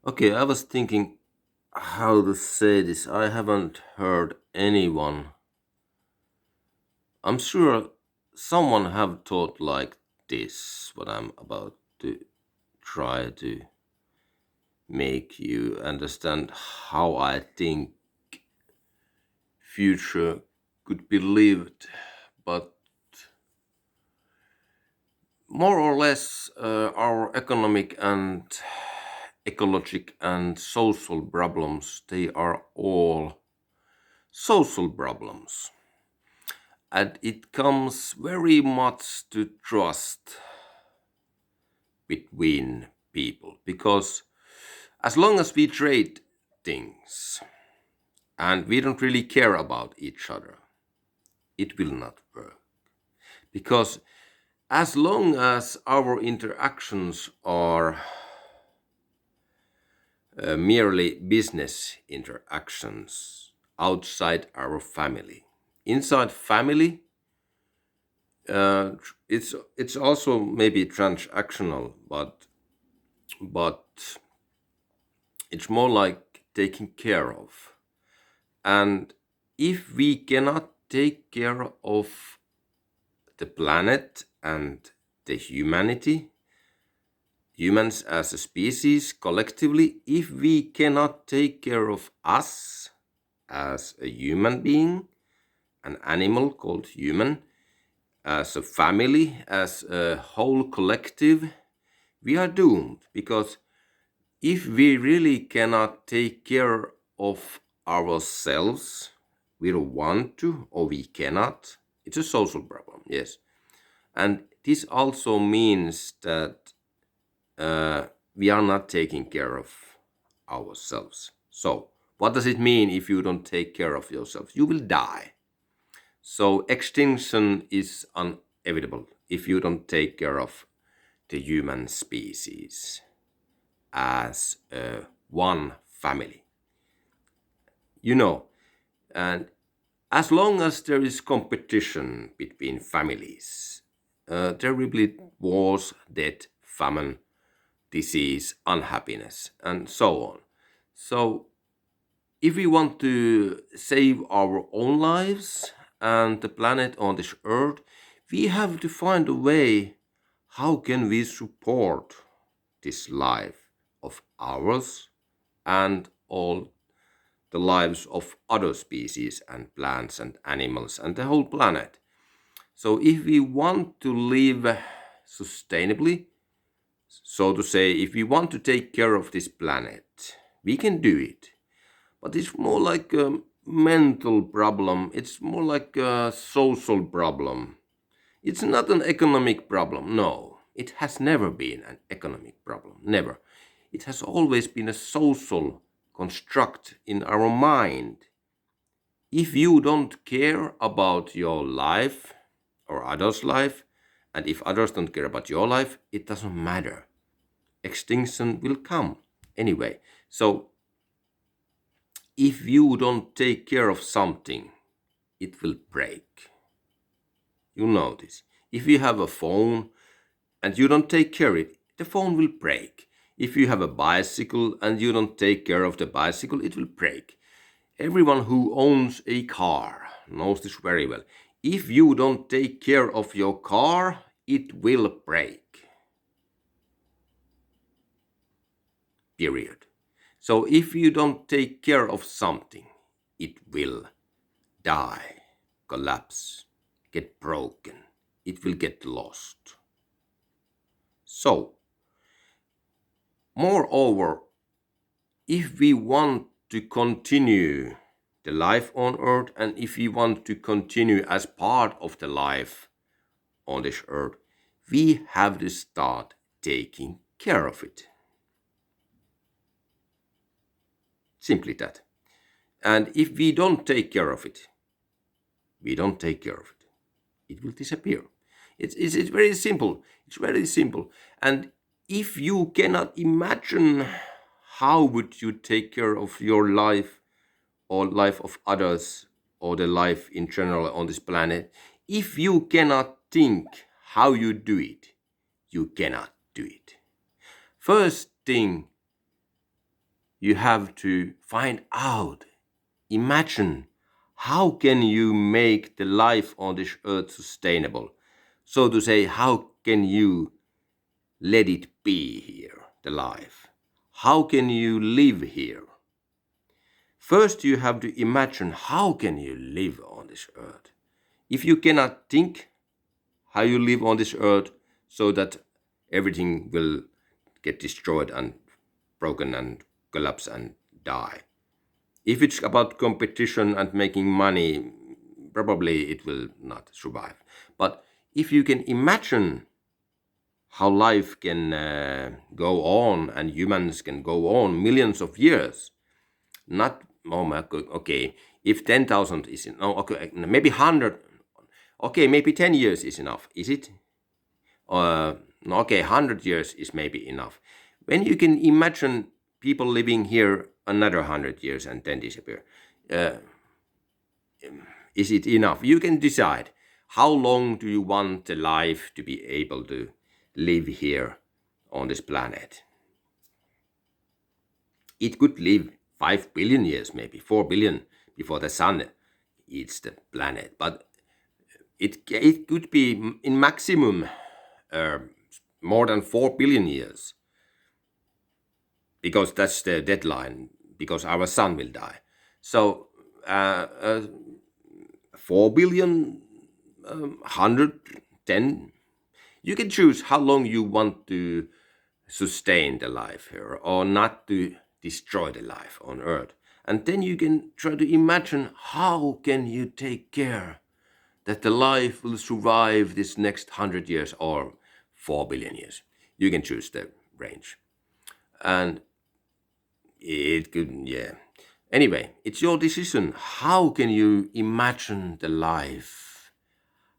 Okay, I was thinking how to say this. I haven't heard anyone. I'm sure someone have thought like this, what I'm about to try to make you understand how I think future could be lived, but more or less our economic and ecologic and social problems, they are all social problems. And it comes very much to trust between people because as long as we trade things and we don't really care about each other, it will not work. Because as long as our interactions are merely business interactions outside our family, inside family, it's also maybe transactional, but it's more like taking care of. And if we cannot take care of the planet and the humanity, humans as a species collectively, if we cannot take care of us as a human being, an animal called human, as a family, as a whole collective, we are doomed because if we really cannot take care of ourselves, we don't want to or we cannot, it's a social problem, yes. And this also means that we are not taking care of ourselves. So, what does it mean if you don't take care of yourself? You will die. So, extinction is inevitable if you don't take care of the human species as one family. You know, and as long as there is competition between families, there will be wars, death, famine, disease, unhappiness, and so on. So, if we want to save our own lives and the planet on this earth, we have to find a way how can we support this life of ours and all the lives of other species and plants and animals and the whole planet. So if we want to live sustainably, so to say, if we want to take care of this planet, we can do it. But it's more like a mental problem, it's more like a social problem. It's not an economic problem, no. It has never been an economic problem, never. It has always been a social construct in our mind. If you don't care about your life or others' life, and if others don't care about your life, it doesn't matter. Extinction will come anyway. So if you don't take care of something, it will break. You know this. If you have a phone and you don't take care of it, the phone will break. If you have a bicycle and you don't take care of the bicycle, it will break. Everyone who owns a car knows this very well. If you don't take care of your car, it will break. Period. So if you don't take care of something, it will die, collapse, get broken. It will get lost. So, moreover, if we want to continue the life on earth and if we want to continue as part of the life on this earth, we have to start taking care of it. Simply that. And if we don't take care of it, we don't take care of it. It will disappear. It's very simple. It's very simple. And if you cannot imagine how would you take care of your life or life of others or the life in general on this planet, if you cannot think how you do it, you cannot do it. First thing you have to find out, imagine, how can you make the life on this earth sustainable? So to say, how can you let it be here, the life? How can you live here? First, you have to imagine how can you live on this earth. If you cannot think how you live on this earth so that everything will get destroyed and broken and collapse and die. If it's about competition and making money, probably it will not survive. But if you can imagine how life can go on and humans can go on millions of years, not, oh my god, okay, if 10,000 is no, okay, maybe 100, okay, maybe 10 years is enough, is it? No, okay, 100 years is maybe enough. When you can imagine people living here another 100 years and then disappear, uh, is it enough? You can decide how long do you want the life to be able to live here on this planet. It could live 5 billion years, maybe 4 billion before the sun eats the planet, but it could be in maximum uh, more than 4 billion years, because that's the deadline, because our sun will die. So 4 billion, 110, you can choose how long you want to sustain the life here or not to destroy the life on earth. And then you can try to imagine how can you take care that the life will survive this next 100 years or 4 billion years. You can choose the range. And it could, yeah. Anyway, it's your decision. How can you imagine the life?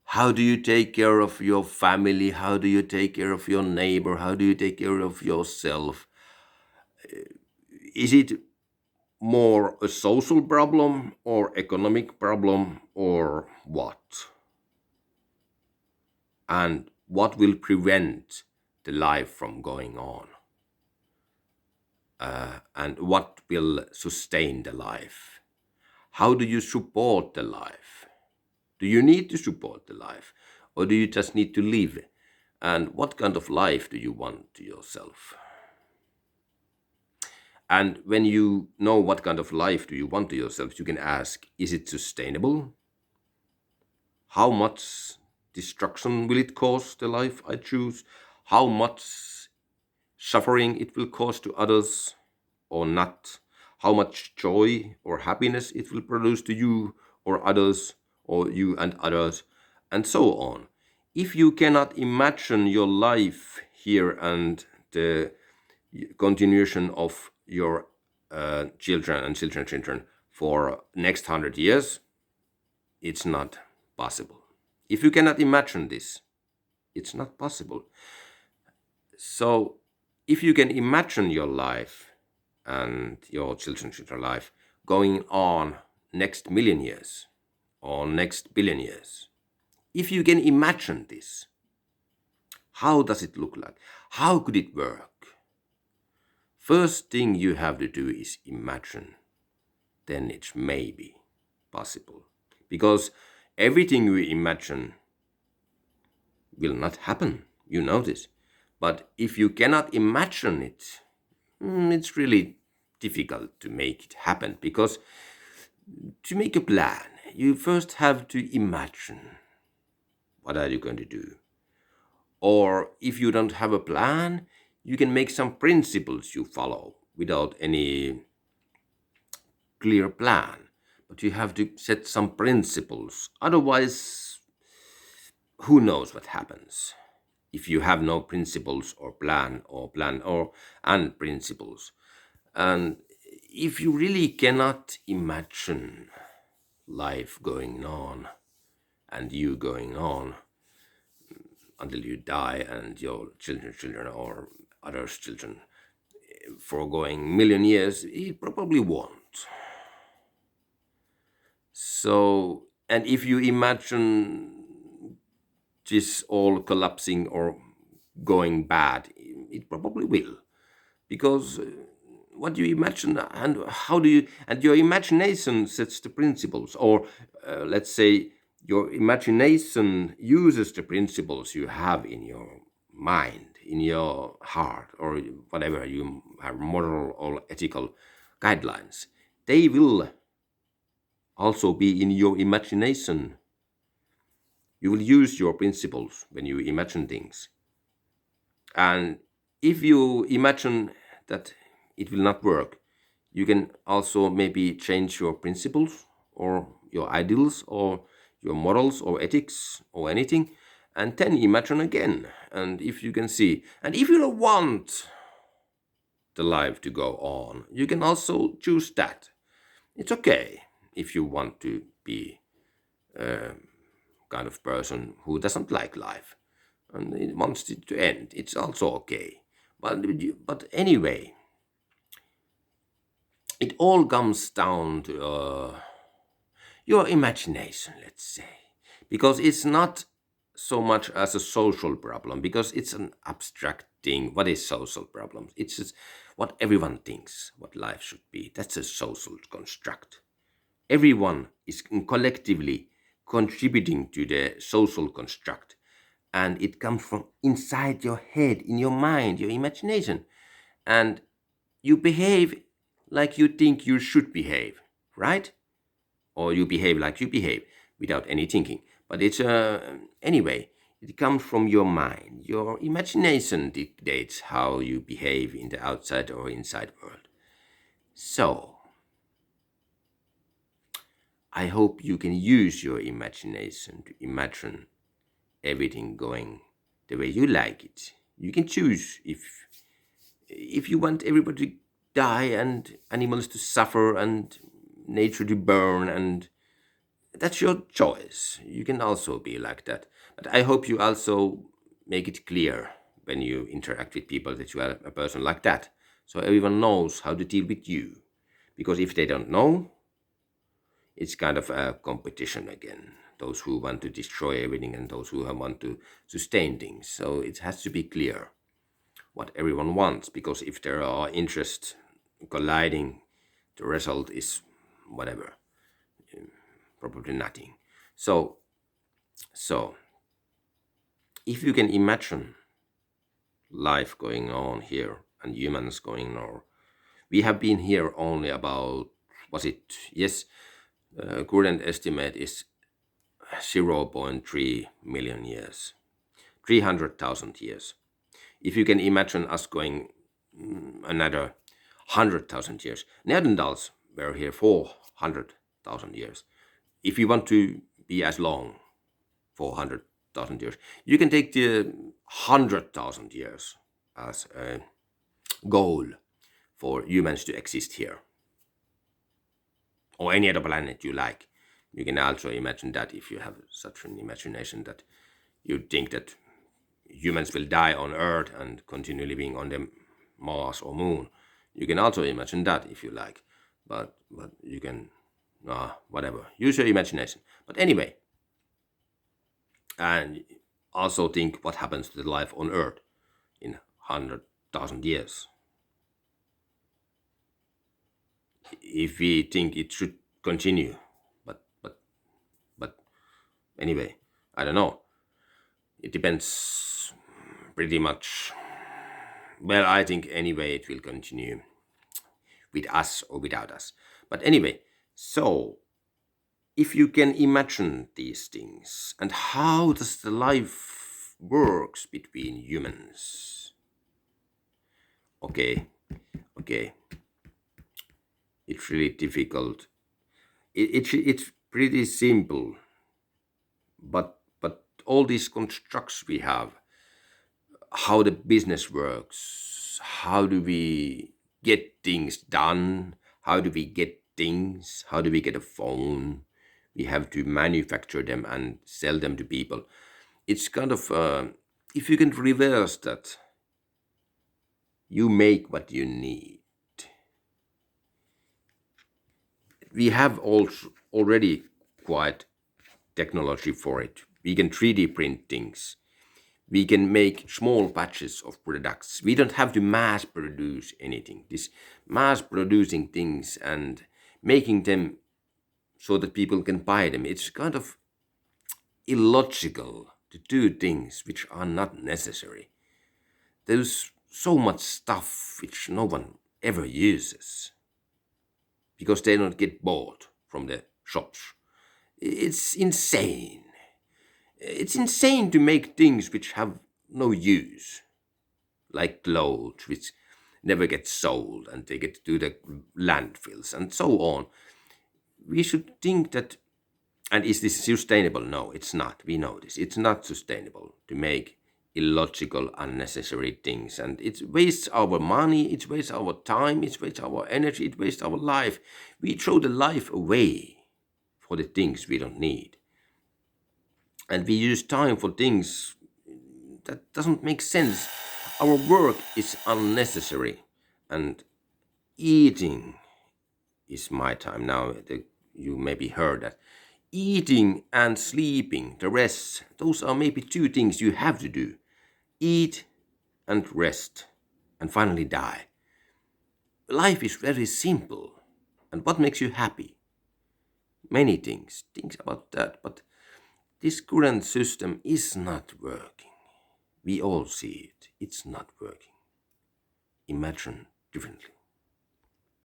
How do you take care of your family? How do you take care of your neighbor? How do you take care of yourself? Is it more a social problem or economic problem or what? And what will prevent the life from going on? And what will sustain the life? How do you support the life? Do you need to support the life? Or do you just need to live? And what kind of life do you want to yourself? And when you know what kind of life do you want to yourself, you can ask, is it sustainable? How much destruction will it cause the life I choose? How much suffering it will cause to others or not? How much joy or happiness it will produce to you or others, or you and others, and so on. If you cannot imagine your life here and the continuation of your children and children for next 100 years, it's not possible. If you cannot imagine this, it's not possible. So if you can imagine your life and your children's life going on next million years or next billion years, if you can imagine this, how does it look like? How could it work? First thing you have to do is imagine. Then it's maybe possible. Because everything we imagine will not happen. You know this. But if you cannot imagine it, it's really difficult to make it happen, because to make a plan, you first have to imagine what are you going to do. Or if you don't have a plan, you can make some principles you follow without any clear plan. But you have to set some principles. Otherwise, who knows what happens if you have no principles or plan or and principles. And if you really cannot imagine life going on and you going on until you die and your children or others' children for going million years, it probably won't. So, and if you imagine this all collapsing or going bad, it probably will, because what you imagine, and how do you, and your imagination sets the principles, or let's say your imagination uses the principles you have in your mind, in your heart, or whatever you have, moral or ethical guidelines. They will also be in your imagination. You will use your principles when you imagine things. And if you imagine that it will not work, you can also maybe change your principles or your ideals or your morals or ethics or anything, and then imagine again. And if you can see, and if you don't want the life to go on, you can also choose that. It's okay if you want to be a kind of person who doesn't like life and it wants it to end. It's also okay. But anyway, it all comes down to your imagination, let's say, because it's not so much as a social problem, because it's an abstract thing. What is social problems? It's just what everyone thinks what life should be. That's a social construct. Everyone is collectively contributing to the social construct, and it comes from inside your head, in your mind, your imagination, and you behave like you think you should behave, right? Or you behave like you behave without any thinking. But it's anyway, it comes from your mind. Your imagination dictates how you behave in the outside or inside world. So I hope you can use your imagination to imagine everything going the way you like it. You can choose if you want everybody to die and animals to suffer and nature to burn, and that's your choice. You can also be like that. But I hope you also make it clear when you interact with people that you are a person like that. So everyone knows how to deal with you. Because if they don't know, it's kind of a competition again. Those who want to destroy everything and those who want to sustain things. So it has to be clear what everyone wants, because if there are interests colliding, the result is whatever, probably nothing. So if you can imagine life going on here and humans going on, we have been here only about, was it, yes, current estimate is 0.3 million years, 300,000 years. If you can imagine us going another 100,000 years, Neanderthals were here 400,000 years. If you want to be as long, 400,000 years, you can take the 100,000 years as a goal for humans to exist here, or any other planet you like. You can also imagine that if you have such an imagination that you think that humans will die on Earth and continue living on the Mars or Moon. You can also imagine that if you like, but you can, whatever. Use your imagination. But anyway, and also think what happens to the life on Earth in 100,000 years. If we think it should continue, but anyway, I don't know. It depends pretty much. Well, I think anyway it will continue with us or without us. But anyway, so if you can imagine these things and how does the life works between humans, okay, it's really difficult. It's pretty simple, but all these constructs we have, how the business works, how do we get things done, how do we get things, how do we get a phone, we have to manufacture them and sell them to people. It's kind of if you can reverse that, you make what you need. We have also already quite technology for it. We can 3D print things. We can make small batches of products. We don't have to mass produce anything. This mass producing things and making them so that people can buy them, it's kind of illogical to do things which are not necessary. There's so much stuff which no one ever uses because they don't get bought from the shops. It's insane. It's insane to make things which have no use, like clothes which never get sold and they get to the landfills and so on. We should think that, and is this sustainable? No, it's not. We know this. It's not sustainable to make illogical, unnecessary things. And it wastes our money, it wastes our time, it wastes our energy, it wastes our life. We throw the life away for the things we don't need. And we use time for things that doesn't make sense. Our work is unnecessary. And eating is my time now. You maybe heard that. Eating and sleeping, the rest, those are maybe two things you have to do. Eat and rest, and finally die. Life is very simple. And what makes you happy? Many things about that, but this current system is not working. We all see it. It's not working. Imagine differently.